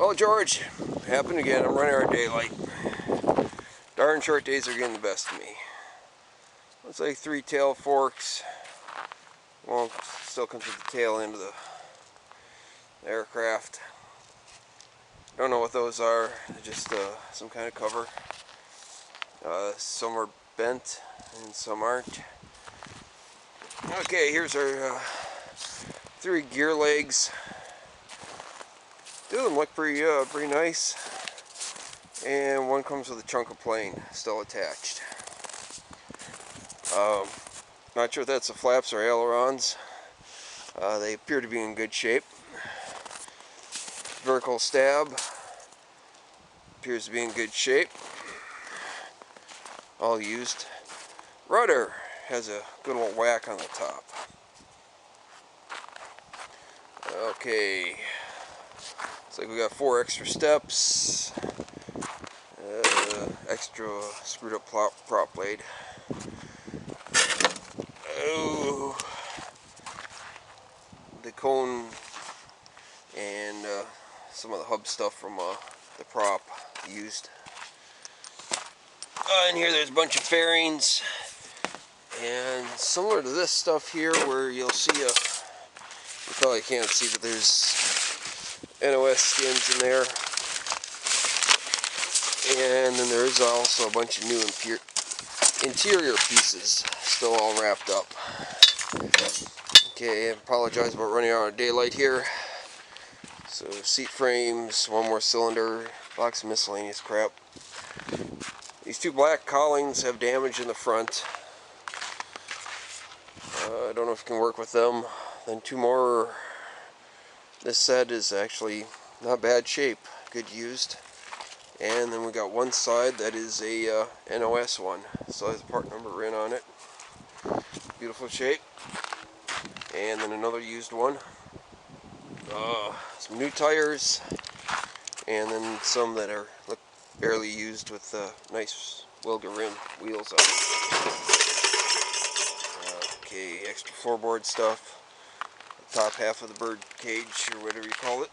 Well, George, happened again. I'm running out of daylight. Darn short days are getting the best of me. Looks like 3 tail forks. Well, still comes with the tail end of the aircraft. Don't know what those are. They're just some kind of cover. Some are bent and some aren't. Okay, here's our 3 gear legs. Two of them look pretty nice. And one comes with a chunk of plane still attached. Not sure if that's the flaps or ailerons. They appear to be in good shape. Vertical stab appears to be in good shape. All used. Rudder has a good old whack on the top. Okay, looks like we got 4 extra steps. Extra screwed up prop blade. Oh, the cone and some of the hub stuff from the prop used. In here there's a bunch of fairings, and similar to this stuff here where you'll see you probably can't see, but there's NOS skins in there. And then there is also a bunch of new interior pieces still all wrapped up. Okay, I apologize about running out of daylight here. So seat frames, 1 more cylinder, box of miscellaneous crap. These 2 black cowlings have damage in the front. I don't know if you can work with them. Then 2 more. This set is actually not bad shape, good used. And then we got one side that is a NOS one. So there's a part number in on it. Beautiful shape. And then another used one. Some new tires. And then some that are look barely used with nice wilga rim wheels on it. Okay, extra floorboard stuff. The top half of the bird cage, or whatever you call it.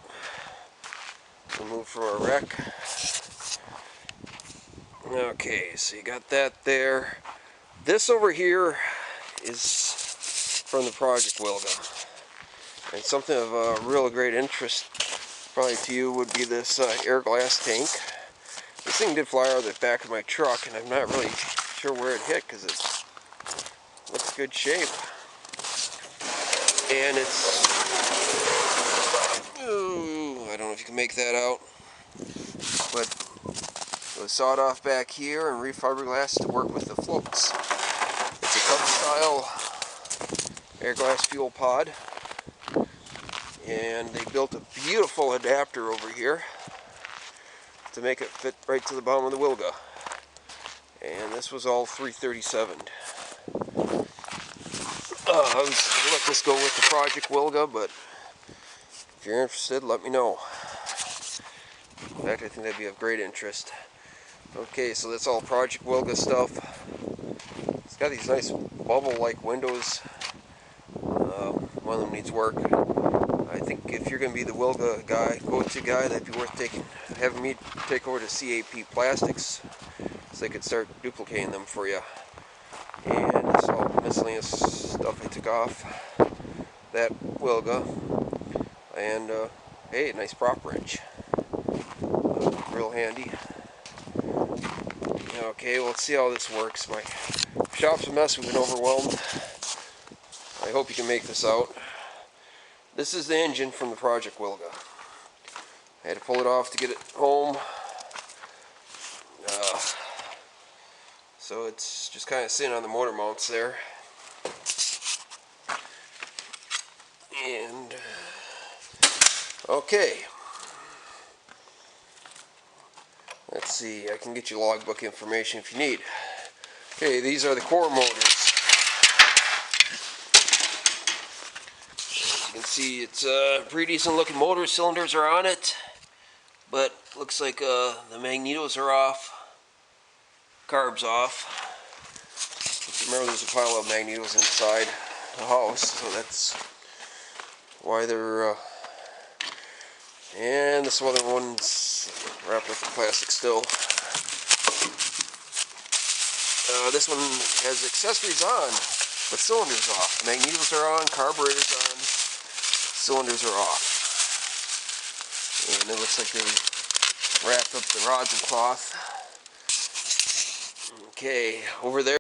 Removed from our wreck. Okay, so you got that there. This over here is from the Project Wilga. And something of real great interest probably to you would be this air glass tank. This thing did fly out of the back of my truck, and I'm not really sure where it hit because it looks good shape. And it's, I don't know if you can make that out, but it was sawed off back here and refiberglass to work with the floats. It's a Cub style air glass fuel pod, and they built a beautiful adapter over here to make it fit right to the bottom of the wilga. And this was all 337. I was let this go with the Project Wilga, but if you're interested, let me know. In fact, I think that'd be of great interest. Okay, so that's all Project Wilga stuff. It's got these nice bubble-like windows. One of them needs work. I think if you're going to be the Wilga guy, go-to guy, that'd be worth having me take over to CAP Plastics so they could start duplicating them for you. And this all miscellaneous stuff I took off that Wilga. And hey, nice prop wrench. Real handy. Okay, well, let's see how this works. My shop's a mess. We've been overwhelmed. I hope you can make this out. This is the engine from the Project Wilga. I had to pull it off to get it home. So it's just kind of sitting on the motor mounts there. And, okay. Let's see, I can get you logbook information if you need. Okay, these are the core motors. As you can see, it's a pretty decent looking motor. Cylinders are on it, but looks like the magnetos are off. Carbs off. Remember, there's a pile of magnetos inside the house, so that's why they're And this other one's wrapped up in plastic still. This one has accessories on, but cylinders off. Magnetos are on, carburetors on, cylinders are off. And it looks like they wrapped up the rods in cloth. Okay, over there.